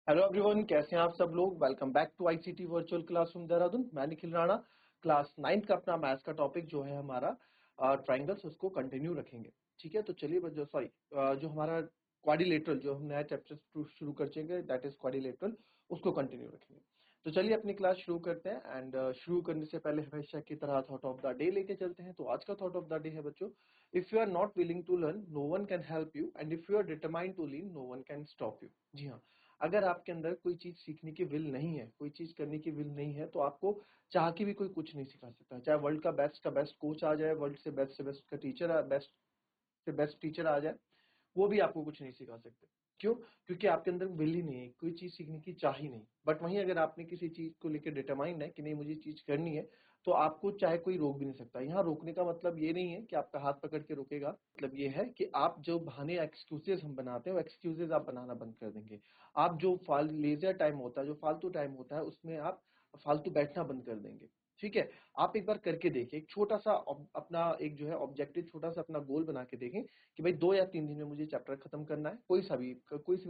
Hello everyone, कैसे हैं आप सब लोग। Welcome back to ICT virtual classroom Dehradun. मैं निखिल राणा। क्लास 9 का अपना मैथ्स का टॉपिक जो है हमारा ट्राइंगल्स, उसको कंटिन्यू रखेंगे। ठीक है, तो चलिए जो हमारा क्वाड्रिलेटरल जो हम नया चैप्टर शुरू कर चुके, दैट इज क्वाड्रिलेटरल, उसको कंटिन्यू रखेंगे। तो चलिए अपनी क्लास शुरू करते हैं। एंड शुरू करने से पहले हमेशा की तरह थॉट ऑफ द डे लेके चलते हैं। तो आज का थॉट ऑफ द डे है बच्चों, if you are not willing to learn, no one can help you, and if you are determined to learn, no one can stop you. जी हाँ, अगर आपके अंदर कोई चीज सीखने की विल नहीं है, कोई चीज करने की विल नहीं है, तो आपको चाह के भी कोई कुछ नहीं सिखा सकता। चाहे वर्ल्ड का बेस्ट कोच आ जाए, वर्ल्ड से बेस्ट का टीचर, बेस्ट से बेस्ट टीचर आ जाए, वो भी आपको कुछ नहीं सिखा सकते। क्यों? क्योंकि आपके अंदर विल ही नहीं है, कोई चीज सीखने की चाह ही नहीं। बट वहीं अगर आपने किसी चीज को लेकर डिटरमाइंड है कि नहीं मुझे चीज करनी है, तो आपको चाहे कोई रोक भी नहीं सकता। यहाँ रोकने का मतलब ये नहीं है कि आपका हाथ पकड़ के रोकेगा, मतलब ये है कि आप जो बहाने एक्सक्यूजेस हम बनाते हैं, वो एक्सक्यूजेस आप बनाना बंद कर देंगे। आप जो लेजर टाइम होता है, जो फालतू टाइम होता है, उसमें आप फालतू बैठना बंद कर देंगे। ठीक है, आप एक बार करके देखिए, एक छोटा सा अपना एक जो है ऑब्जेक्टिव, छोटा सा अपना गोल बना के देखें कि भाई 2 या 3 दिन में मुझे चैप्टर खत्म करना है, कोई सा भी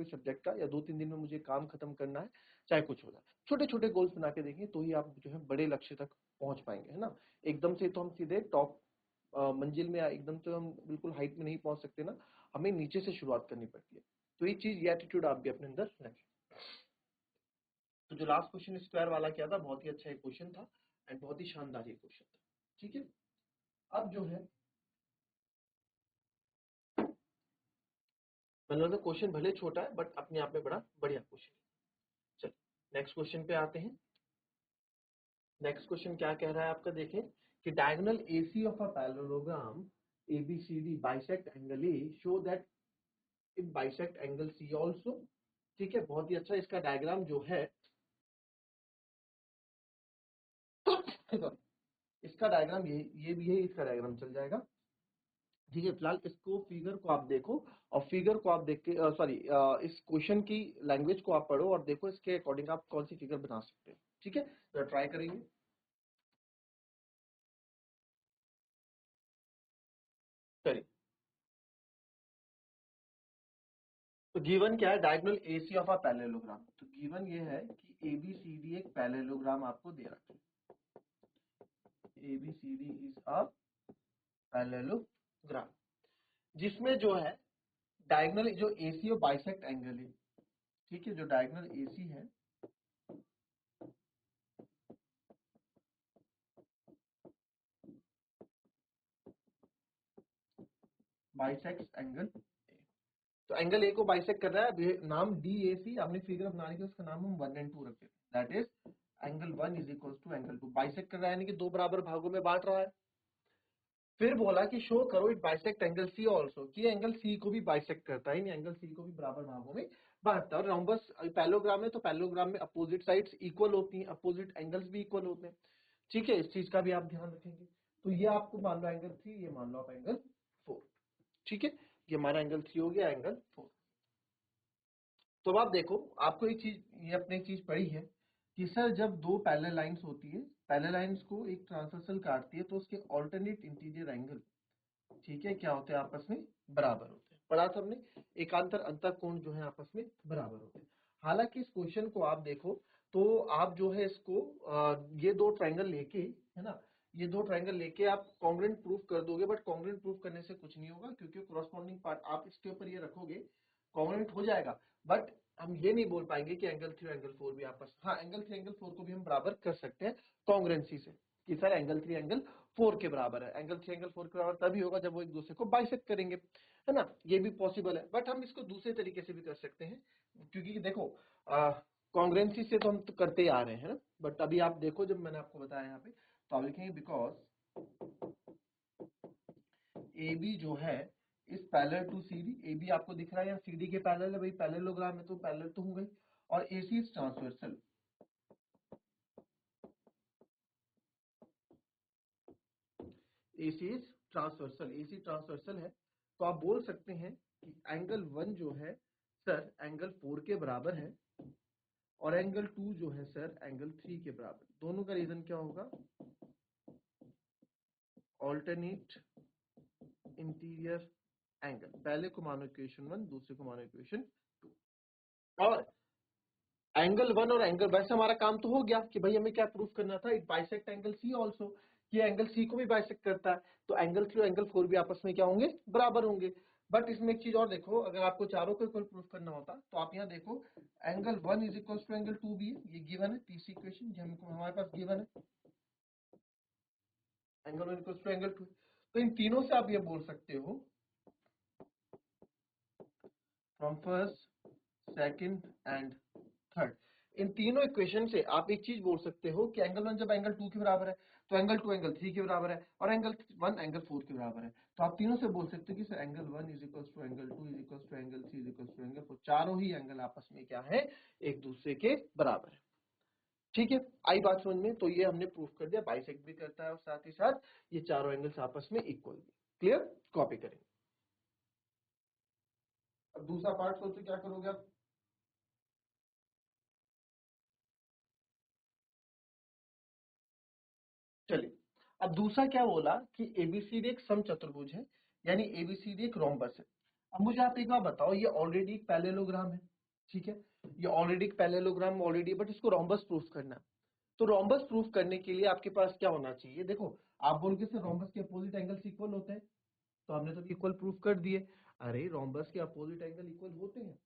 सब्जेक्ट का, या 2-3 दिन में मुझे काम खत्म करना है, चाहे कुछ हो जाए। छोटे छोटे गोल्स बना के देखें, तो ही आप जो है बड़े लक्ष्य तक पहुंच पाएंगे, है ना। एकदम से तो हम सीधे टॉप मंजिल में, एकदम से हम बिल्कुल हाइट में नहीं पहुंच सकते ना, हमें नीचे से शुरुआत करनी पड़ती है। तो ये एटीट्यूड आप भी अपने अंदर रखें। तो जो लास्ट क्वेश्चन स्क्वायर वाला किया था, बहुत ही अच्छा एक क्वेश्चन था, एंड बहुत ही शानदार ये क्वेश्चन था। ठीक है, अब जो है मतलब तो क्वेश्चन भले छोटा है, बट अपने आप में बड़ा बढ़िया क्वेश्चन है। चलिए नेक्स्ट क्वेश्चन पे आते हैं। नेक्स्ट क्वेश्चन क्या कह रहा है आपका, देखें कि diagonal AC of a parallelogram ABCD bisect angle A, show that it bisect angle C also. ठीक है, बहुत ही अच्छा। इसका डायग्राम जो है इसका डायग्राम ये भी है, इसका डायग्राम चल जाएगा। ठीक है, फिलहाल इसको फिगर को आप देखो, और फिगर को आप देख के इस क्वेश्चन की लैंग्वेज को आप पढ़ो और देखो इसके अकॉर्डिंग आप कौन सी फिगर बना सकते हैं। ठीक है, तो ट्राई करेंगे। चलिए, तो गिवन क्या है, diagonal AC of a parallelogram. तो गिवन ये है कि ABCD एक पैरेललोग्राम आपको दे रखा है। ABCD इज अ पैरेललोग्राम, जिसमें जो है डायगोनल जो AC और बाइसेक्ट एंगल है। ठीक है, जो डायगोनल AC है, बाइसेक्ट एंगल, तो एंगल ए को बाइसेक्ट कर रहा है। अब ये नाम DAC, आपने फिगर बनाने के उसका नाम हम 1 और 2 रखते हैं, that is angle 1 is equal to angle 2। Bisect कर रहा है यानी कि 2 बराबर भागों में बांट रहा है। फिर बोला कि शो करो it bisect angle C also, कि एंगल C को भी बाइसेक्ट करता है, एंगल C को भी बराबर भागों में बांटता है। और रोम्बस पैरेललोग्राम है, तो पैरेललोग्राम में अपोजिट साइड्स इक्वल होती हैं, अपोजिट एंगल्स भी इक्वल होते हैं। ठीक है, इस चीज का भी आप ध्यान रखेंगे। तो ये आपको मान लो एंगल 3, ये मान लो आप एंगल 4। ठीक है, ये हमारा एंगल 3 हो गया, एंगल 4। तो अब आप देखो, आपको एक चीज, ये अपने चीज पढ़ी है कि सर जब दो पैरेलल लाइंस होती है, पैरेलल लाइंस को एक ट्रांसवर्सल काटती है, तो उसके ऑल्टरनेट इंटीरियर एंगल, ठीक है, क्या होते हैं, आपस में बराबर होते हैं। पढ़ा था हमने, एकांतर अंतर कोण जो है आपस में बराबर होते हैं। हालांकि इस क्वेश्चन को आप देखो, तो आप जो है इसको ये दो ट्रायंगल लेके, है ना, ये दो ट्रायंगल लेके आप कॉन्ग्रुएंट प्रूफ कर दोगे, बट कॉन्ग्रुएंट प्रूफ करने से कुछ नहीं होगा, क्योंकि कॉरेस्पॉन्डिंग पार्ट आप इसके ऊपर ये रखोगे, कॉन्ग्रुएंट हो जाएगा। बट हम ये नहीं बोल पाएंगे कि एंगल 3 और एंगल 4 भी आपस, हाँ, एंगल 3 एंगल 4 को भी हम बराबर कर सकते हैं कॉन्ग्रुएंसी से, कि सर एंगल 3 एंगल 4 के बराबर है। एंगल 3 एंगल 4 के बराबर तभी होगा जब वो एक दूसरे को बाइसेक्ट करेंगे, है ना, ये भी पॉसिबल है। बट हम इसको दूसरे तरीके से भी कर सकते हैं, क्योंकि देखो कॉन्ग्रुएंसी से तो हम तो करते ही आ रहे हैं ना। बट अभी आप देखो, जब मैंने आपको बताया यहाँ पे, तो आप लिखेंगे बिकॉज AB जो है इस पैरेलल टू CD, AB आपको दिख रहा है यहाँ CD के पैरेलल है, भाई पैरेललोग्राम है तो पैरेलल तो होंगे, और AC is transversal, AC is transversal, AC transversal है। तो आप बोल सकते हैं कि एंगल 1 जो है सर एंगल 4 के बराबर है, और एंगल 2 जो है सर एंगल 3 के बराबर। दोनों का रीजन क्या होगा, ऑल्टरनेट इंटीरियर एंगल। पहले को मानो इक्वेशन 1, दूसरे को मानो इक्वेशन 2। और एंगल 1 और एंगल, वैसे हमारा काम तो हो गया कि भाई हमें क्या प्रूफ करना था, it bisect angle C also, ये एंगल सी को भी बाइसेक्ट करता है, तो एंगल 3 और एंगल 4 भी आपस में क्या होंगे, बराबर होंगे। बट इसमें एक चीज और देखो, अगर आपको चारों को इक्वल प्रूफ करना होता तो आप यहाँ देखो angle 1 is equal to angle 2 भी है, ये गिवन है, तीसरी इक्वेशन ये हमको हमारे पास गिवन है, एंगल 1 इक्वल टू एंगल 2। तो इन तीनों से आप ये बोल सकते हो from first, second and third, इन तीनों इक्वेशन से आप एक चीज बोल सकते हो कि एंगल 1 जब एंगल 2 के बराबर है तो एंगल 2 एंगल 3 के बराबर है और एंगल 1 एंगल 4 के बराबर है। तो आप तीनों से बोल सकते हो कि sir angle 1 is equal to angle 2 is equal to angle 3 is equal to angle 4, चारों ही एंगल आपस में क्या है, एक दूसरे के बराबर है। ठीक है, आई बात समझ में? तो ये हमने प्रूफ कर दिया, बाइसेक्ट भी करता है और साथ ही साथ ये चारों एंगल्स आपस में इक्वल भी। क्लियर? कॉपी करेंगे। अब दूसरा पार्ट सोचो क्या करोगे आप। चलिए, अब दूसरा क्या बोला कि एबीसीडी एक समचतुर्भुज है, यानी एबीसीडी एक रोम्बस है। अब मुझे आप एक बात बताओ, ये ऑलरेडी एक पैरेललोग्राम है, ठीक है, ये ऑलरेडी एक पैरेललोग्राम ऑलरेडी, बट इसको रोम्बस प्रूफ करना है। तो रोम्बस प्रूफ करने के लिए आपके पास क्या होना चाहिए, देखो आप बोल के सर रोम्बस के अपोजिट एंगल्स इक्वल होते हैं, तो हमने तो इक्वल प्रूफ कर दिए। अरे रोम्बस के अपोजिट एंगल इक्वल होते हैं,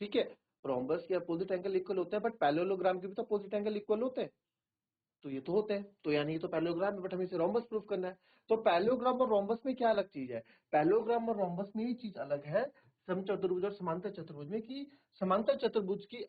ठीक है, रोम्बस के अपोजिट एंगल इक्वल होते हैं, बट पैरेललोग्राम के भी तो अपोजिट एंगल इक्वल होते हैं, तो ये तो होते हैं, तो यानी ये तो पैरेललोग्राम है, बट हमें इसे रोम्बस प्रूफ करना है। तो पैरेललोग्राम और रोम्बस में क्या अलग चीज है, पैरेललोग्राम और रोम्बस में ये चीज अलग है समचतुर्भुज और समांतर चतुर्भुज में, कि समांतर चतुर्भुज की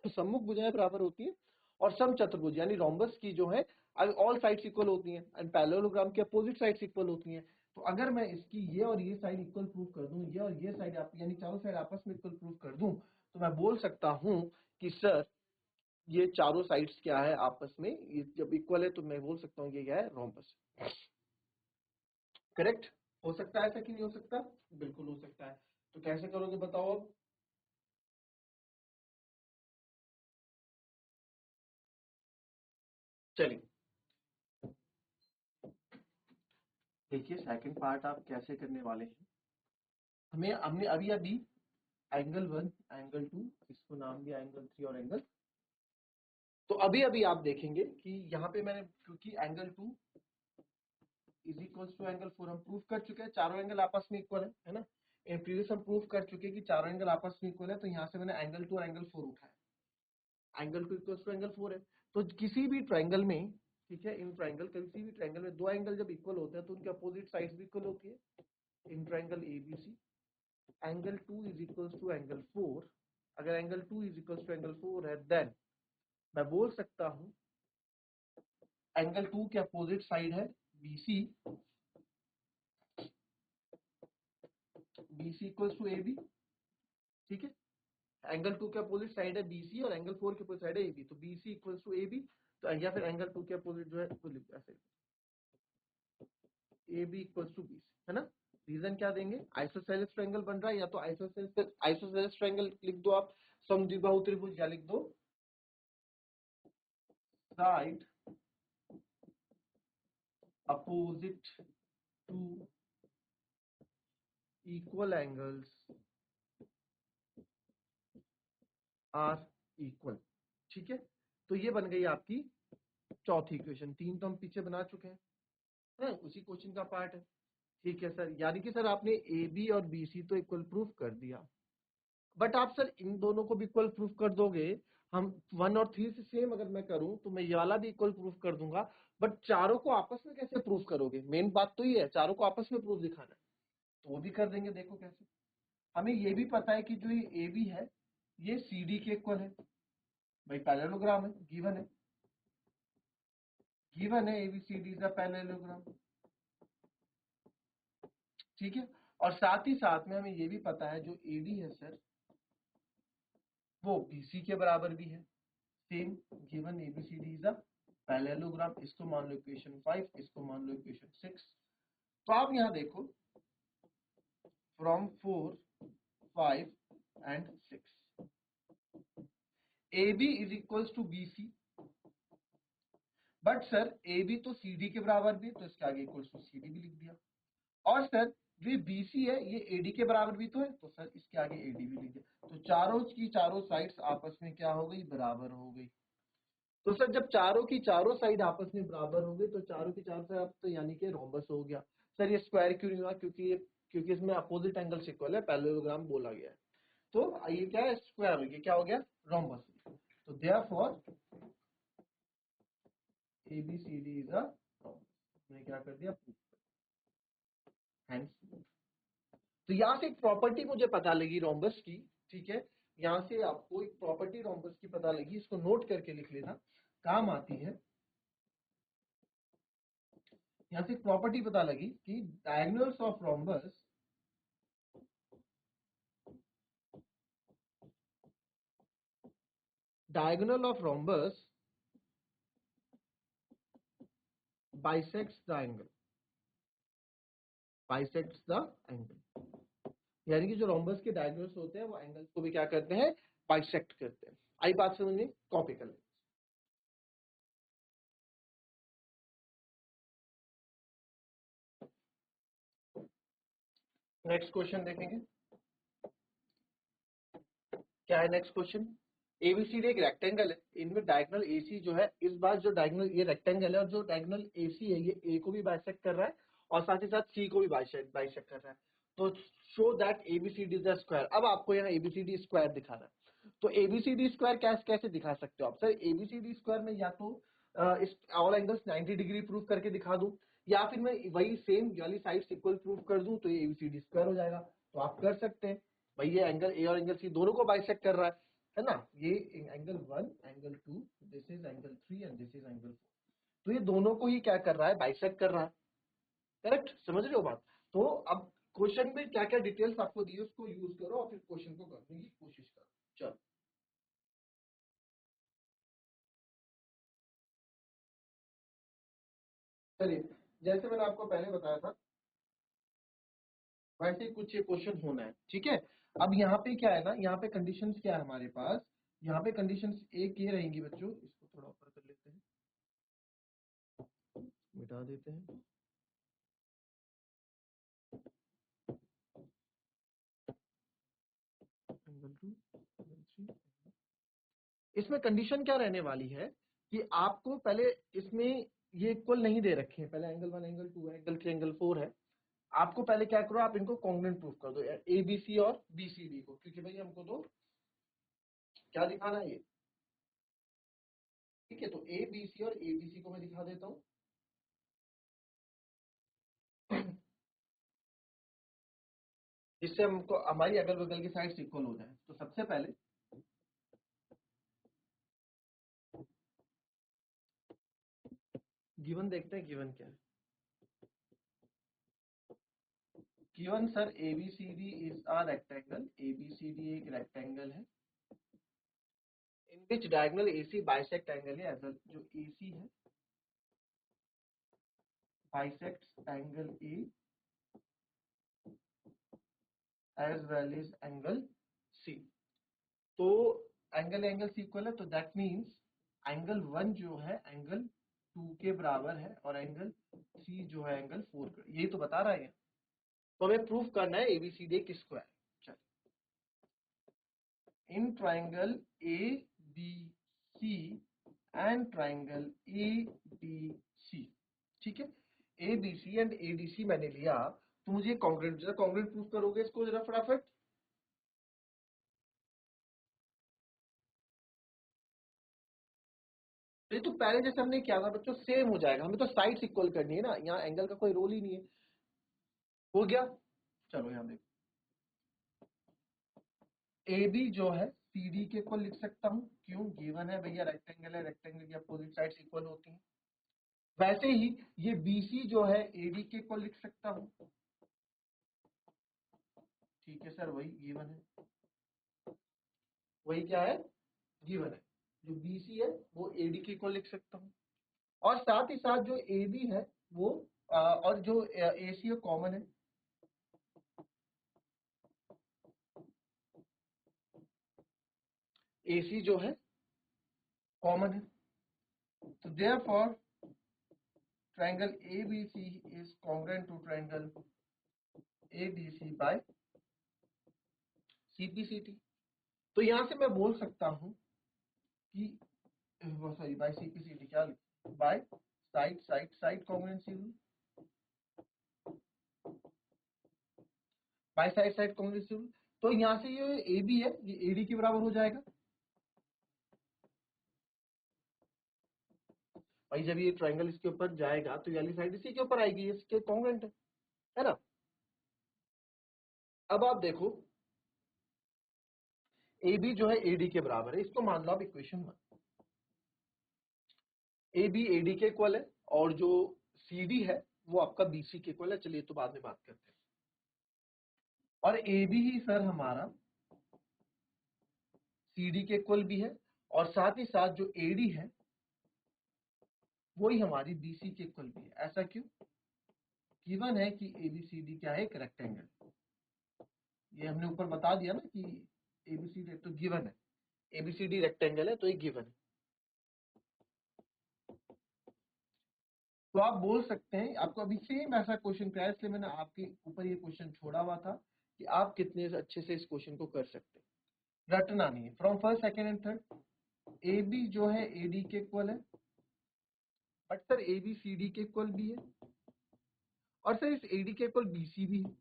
सम्मुख भुजाएं बराबर होती है और समचतुर्भुज यानी रोम्बस की जो है ऑल साइड्स इक्वल होती हैं, एंड पैरेललोग्राम की अपोजिट साइड्स इक्वल होती हैं। तो अगर मैं इसकी ये और ये साइड इक्वल प्रूफ कर दूं, ये और ये साइड यानी चारों साइड आपस में इक्वल प्रूफ कर दूं, तो मैं बोल सकता हूं कि सर ये चारों साइड्स क्या है आपस में, ये जब इक्वल है तो मैं बोल सकता हूँ ये क्या है, रोम्बस। करेक्ट? हो सकता है ऐसा कि नहीं हो सकता? बिल्कुल हो सकता है। तो कैसे करोगे बताओ अब। चलिए देखिए सेकंड पार्ट आप कैसे करने वाले हैं। हमें हमने अभी अभी एंगल 1 एंगल 2 इसको नाम दिया एंगल 3 और एंगल, तो अभी अभी आप देखेंगे कि यहाँ पे मैंने, क्योंकि angle 2 is equal to angle 4 हम प्रूफ कर चुके हैं, चारों एंगल आपस में इक्वल है ना, इन प्रीवियस हम प्रूफ कर चुके हैं कि चारों एंगल आपस में इक्वल है, तो यहाँ से मैंने एंगल 2 और एंगल 4 उठाया, एंगल 2 इक्वल टू एंगल 4 है। तो किसी भी ट्राइंगल में, ठीक है, इन ट्राइंगल किसी भी ट्राइंगल में दो एंगल जब इक्वल होते हैं तो उनके अपोजिट साइड्स भी इक्वल होती है। In triangle ABC angle 2 is equal to angle 4, अगर angle 2 is equal to angle 4 है, देन मैं बोल सकता हूं एंगल 2 के अपोजिट साइड है BC, BC equal to A B, ठीक है, एंगल 2 के अपोजिट साइड है बीसी और एंगल 4 के अपोजिट साइड है ए बी, तो BC equal to A B, तो या फिर एंगल 2 के अपोजिट जो है वो लिख ऐसे A B equal to B, है ना। रीजन क्या देंगे, आइसोसेलेस ट्रायंगल बन रहा है, या तो आइसोसेलेस ट्रायंगल लिख दो आप, समद्विबाहु त्रिभुज, या लिख दो side opposite to equal angles are equal, ठीक है। तो ये बन गई आपकी चौथी इक्वेशन, तीन तो हम पीछे बना चुके हैं, है उसी क्वेश्चन का पार्ट है। ठीक है सर, यानी कि सर आपने ए बी और बी सी तो इक्वल प्रूफ कर दिया, बट आप सर इन दोनों को भी इक्वल प्रूफ कर दोगे, हम 1 और 3 से सेम अगर मैं करूं तो मैं ये वाला भी इक्वल प्रूफ कर दूंगा, बट चारों को आपस में कैसे प्रूफ करोगे, मेन बात तो ये है, चारों को आपस में प्रूफ दिखाना है, तो वो भी कर देंगे। देखो कैसे, हमें ये भी पता है कि जो ये ए बी है ये सी डी के इक्वल है, भाई पैरेललोग्राम है, गिवन है एबीसीडी इज अ पैरेललोग्राम, ठीक है। और साथ ही साथ में हमें ये भी पता है जो एडी है सर वो बीसी के बराबर भी है, same given ABCD is a parallelogram, इसको मान लो इक्वेशन 5, इसको मान लो इक्वेशन 6। तो आप यहाँ देखो from 4, 5 and 6 A B is equal to B C, but sir A B तो सी डी के बराबर भी है, तो इसके आगे इक्वल टू सी डी भी लिख दिया। और सर जो BC है ये AD के बराबर भी तो है, तो सर इसके आगे AD भी लिख दिया, तो चारों की चारों साइड्स आपस में क्या हो गई, बराबर हो गई। तो सर जब चारों की चारों साइड आपस में बराबर हो गई तो चारों की चारों साइड तो यानी कि रोम्बस हो गया। सर ये स्क्वायर क्यों नहीं हुआ, क्योंकि इसमें अपोजिट एंगल इक्वल है, पैरेललोग्राम बोला गया है, तो ये क्या है, स्क्वायर हो गया, क्या हो गया, रोम्बस। तो therefore ABCD is a rhombus. हमने क्या कर दिया, हेंस। तो यहाँ से एक प्रॉपर्टी मुझे पता लगी रोम्बस की, ठीक है, यहाँ से आपको एक प्रॉपर्टी रोम्बस की पता लगी, इसको नोट करके लिख लेना, काम आती है। यहाँ से एक प्रॉपर्टी पता लगी कि diagonals of rhombus diagonal of rhombus bisects the angle, bisects the angle, यानी कि जो रोम्बस के डायगोनल्स होते हैं वो एंगल्स को भी क्या करते हैं, बाइसेक्ट करते हैं। आई बात समझ में, कॉपी कर लें। नेक्स्ट क्वेश्चन देखेंगे, क्या है नेक्स्ट क्वेश्चन। एबीसीडी एक रेक्टेंगल है, इनमें डायगोनल एसी जो है, इस बार जो डायगोनल ये रेक्टेंगल है और जो डायगोनल एसी है ये ए को भी बाइसेक्ट कर रहा है और साथ ही साथ सी को भी बाइसेक्ट कर रहा है, तो show that ABCD is the square. अब आपको यहाँ एबीसीडी स्क्वायर दिखा रहा है, तो एबीसीडी स्क्वायर कैसे दिखा सकते हो आप, सर एबीसीडी स्क्वायर में या तो इस ऑल एंगल्स 90 डिग्री प्रूव करके दिखा दूं, या फिर मैं वही सेम वाली साइड्स इक्वल प्रूव कर दूं तो ये एबीसीडी स्क्वायर हो जाएगा। तो आप कर सकते हैं भाई, ये एंगल ए और एंगल सी दोनों को बाइसेक्ट कर रहा है ना, ये angle 1 angle 2, this is angle 3 and this is angle 4, तो ये दोनों को ही क्या कर रहा है, बाइसेक्ट कर रहा है। करेक्ट, समझ रहे हो बात। तो अब क्वेश्चन में क्या क्या डिटेल्स आपको दी उसको यूज करो और फिर क्वेश्चन को करने की कोशिश करो। चलो चलिए, जैसे मैंने आपको पहले बताया था वैसे ही कुछ ये क्वेश्चन होना है, ठीक है। अब यहाँ पे क्या है ना, यहाँ पे कंडीशंस क्या है हमारे पास, यहाँ पे कंडीशंस एक ये रहेंगी बच्चों, इसको थोड़ा ऊपर कर लेते हैं, मिटा देते हैं। एंगल 2 एंगल 3, इसमें कंडीशन क्या रहने वाली है कि आपको पहले इसमें ये इक्वल नहीं दे रखे हैं, पहले एंगल 1 एंगल 2 है, एंगल 3 एंगल 4 है, आपको पहले क्या करो, आप इनको कॉन्ग्रुएंट प्रूफ कर दो ए बी सी और बी सी डी को, क्योंकि भाई हमको तो क्या दिखाना है ये, ठीक है। तो ए बी सी और ए बी सी को मैं दिखा देता हूँ जिससे हमको हमारी अगल बगल की साइड इक्वल हो जाए। तो सबसे पहले गिवन देखते हैं, गिवन क्या है। Given sir ABCD is a rectangle, ABCD एक रेक्टेंगल है in which diagonal AC bisect angle है एज जो AC है bisect angle A as well as angle C। तो एंगल सी इक्वल है, तो दैट मीन्स एंगल 1 जो है एंगल 2 के बराबर है और एंगल C जो है एंगल 4 का, यही तो बता रहा है। तो हमें प्रूफ करना है ABCD एक स्क्वायर। चलिए, in triangle ABC and triangle ADC, ठीक है, ABC एंड ADC मैंने लिया, तो मुझे कॉन्ग्रुएंट प्रूफ करोगे इसको जरा फटाफट। ये तो पहले जैसे हमने किया था बच्चों सेम हो जाएगा, हमें तो साइड्स इक्वल करनी है ना, यहाँ एंगल का कोई रोल ही नहीं है। हो गया, चलो यहाँ देखो, ए बी जो है सी डी के इक्वल लिख सकता हूँ, क्यों, गिवन है भैया रेक्टेंगल है, रेक्टेंगल की अपोजिट साइड्स इक्वल होती हैं। वैसे ही ये बी सी जो है ए डी के इक्वल लिख सकता हूँ, ठीक है सर, वही गिवन है, वही क्या है, गिवन है। जो बी सी है वो ए डी के इक्वल लिख सकता हूँ, और साथ ही साथ जो ए बी है वो और जो ए सी है कॉमन है, ए सी जो है कॉमन है, तो therefore triangle ABC is congruent to triangle ADC by CPCT। तो यहां से मैं बोल सकता हूं कि सॉरी बाय CPCT क्या by side congruency rule, by side congruency rule. तो यहां से ये AB है, ये AD के बराबर हो जाएगा। भाई जब ये ट्रायंगल इसके ऊपर जाएगा तो ये वाली साइड इसी के ऊपर आएगी, ये इसके कॉन्ग्रुएंट है ना। अब आप देखो AB जो है AD के बराबर है, इसको मान लो आप इक्वेशन 1। AB AD के इक्वल है और जो CD है वो आपका BC के इक्वल है। चलिए तो बाद में बात करते हैं। और AB ही सर हमारा CD के इक्वल भी है और साथ ही साथ जो AD है वही हमारी BC के इक्वल भी है। ऐसा क्यों? गिवन है कि ABCD क्या है, एक रेक्टेंगल। ये हमने ऊपर बता दिया ना कि ABCD तो गिवन है, ABCD रेक्टेंगल है तो ये गिवन है। तो आप बोल सकते हैं, आपको अभी सेम ऐसा क्वेश्चन किया है, इसलिए मैंने आपके ऊपर ये क्वेश्चन छोड़ा हुआ था कि आप कितने अच्छे से इस क्वेश्चन को कर सकते हैं। रटना नहीं है। From first second and third AB जो है AD के इक्वल है, बट सर AB CD के इक्वल भी है और सर इस AD के इक्वल BC भी है।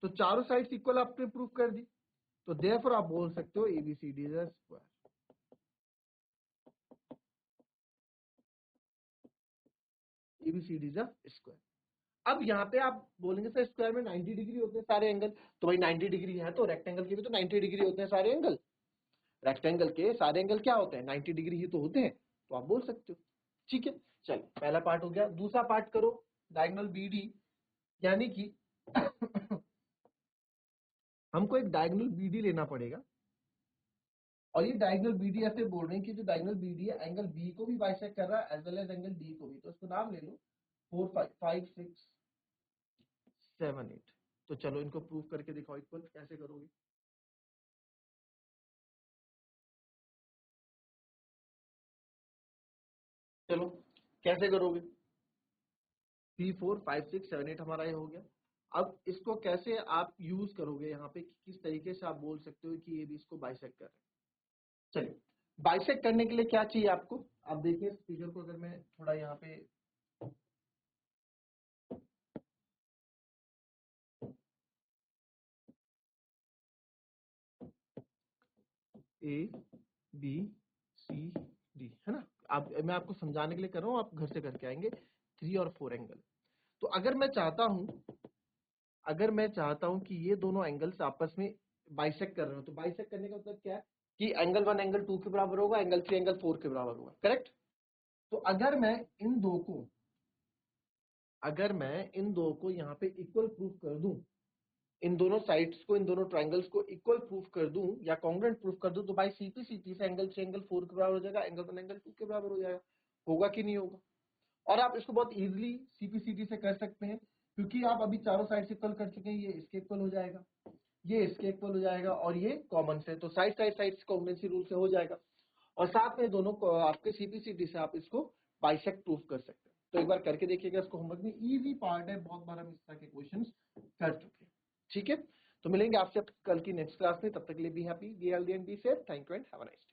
तो चारों साइड्स इक्वल आपने प्रूव कर दी, तो देयरफॉर आप बोल सकते हो ABCD is a square. ABCD is a square. अब यहाँ पे आप बोलेंगे सर स्क्वायर में 90 डिग्री होते हैं सारे एंगल, तो भाई 90 डिग्री है तो रेक्टेंगल के भी तो 90 डिग्री होते हैं सारे एंगल। रेक्टेंगल के सारे एंगल क्या होते हैं, 90 डिग्री ही तो होते हैं, तो आप बोल सकते हो। ठीक है, चलिए पहला पार्ट हो गया। दूसरा पार्ट करो, डायगोनल BD, यानी कि हमको एक डायगोनल BD लेना पड़ेगा। और ये डायगोनल BD ऐसे बोल रहे हैं कि जो डायगोनल BD है एंगल B को भी बाइसेक्ट कर रहा है as well as angle D को भी, तो इसको नाम ले लो 4 5 6 7 8। तो चलो इनको प्रूव करके दिखाओ इक्वल, कैसे करोगे? चलो कैसे करोगे? 3 4 5 6 7 8 हमारा ये हो गया। अब इसको कैसे आप यूज करोगे यहाँ पे, किस तरीके से आप बोल सकते हो कि ये भी इसको बाइसेक्ट कर रहे हैं? चलिए बाइसेक्ट करने के लिए क्या चाहिए आपको, आप देखिए इस फिगर को, अगर मैं थोड़ा यहाँ पे ABCD है ना, आप मैं आपको समझाने के लिए कर रहा हूँ, आप घर से करके आएंगे। 3 और 4 एंगल। तो अगर मैं चाहता हूं कि ये दोनों एंगल्स आपस में बाइसेक्ट कर रहे हो, तो बाइसेक्ट करने का मतलब क्या है कि एंगल 1 एंगल 2 के बराबर होगा, एंगल 3 एंगल 4 के बराबर होगा, करेक्ट। तो अगर मैं इन दो को यहाँ पे इक्वल प्रूफ कर दूं, इन दोनों साइड्स को, इन दोनों ट्राइंगल्स को इक्वल प्रूफ कर दूं या कॉन्ग्रुएंट प्रूफ कर दूं, तो बाई CPCT से एंगल 3 एंगल 4 के बराबर हो जाएगा, एंगल 1 एंगल 2 के बराबर हो जाएगा। होगा कि नहीं होगा? और आप इसको बहुत इजीली CPCT से कर सकते हैं, क्योंकि आप अभी चारों साइड से इक्वल कर चुके हैं। ये इसके इक्वल हो जाएगा, ये इसके इक्वल हो जाएगा और ये कॉमन से, तो साइड कॉम्बिनेंसी रूल से हो जाएगा। और साथ में दोनों को आपके CPCT से आप इसको बाइसेक्ट प्रूफ कर सकते हैं। तो एक बार करके देखिएगा इसको, होमवर्क में इजी पार्ट है, बहुत बार हम इस तरह के क्वेश्चन कर चुके हैं। ठीक है, तो मिलेंगे आपसे कल की नेक्स्ट क्लास में, तब तक के लिए be happy, be healthy and be safe. Thank you and have a nice day.